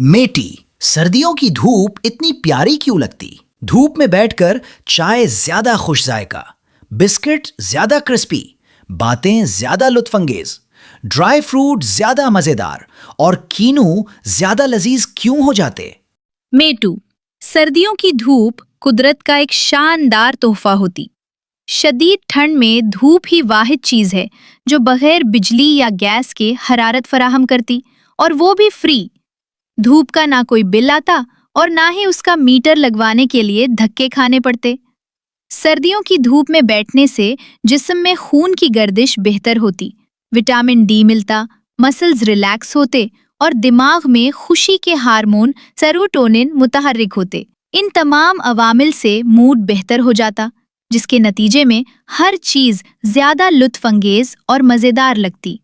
میٹی، سردیوں کی دھوپ اتنی پیاری کیوں لگتی؟ دھوپ میں بیٹھ کر چائے زیادہ خوش ذائقہ، بسکٹ زیادہ کرسپی، باتیں زیادہ لطف انگیز، ڈرائی فروٹ زیادہ مزیدار اور کینو زیادہ لذیذ کیوں ہو جاتے؟ میٹو، سردیوں کی دھوپ قدرت کا ایک شاندار تحفہ ہوتی۔ شدید ٹھنڈ میں دھوپ ہی واحد چیز ہے جو بغیر بجلی یا گیس کے حرارت فراہم کرتی، اور وہ بھی فری۔ دھوپ کا نہ کوئی بل آتا اور نہ ہی اس کا میٹر لگوانے کے لیے دھکے کھانے پڑتے۔ سردیوں کی دھوپ میں بیٹھنے سے جسم میں خون کی گردش بہتر ہوتی، وٹامن ڈی ملتا، مسلز ریلیکس ہوتے اور دماغ میں خوشی کے ہارمون سیروٹونن متحرک ہوتے۔ ان تمام عوامل سے موڈ بہتر ہو جاتا، جس کے نتیجے میں ہر چیز زیادہ لطف انگیز اور مزیدار لگتی۔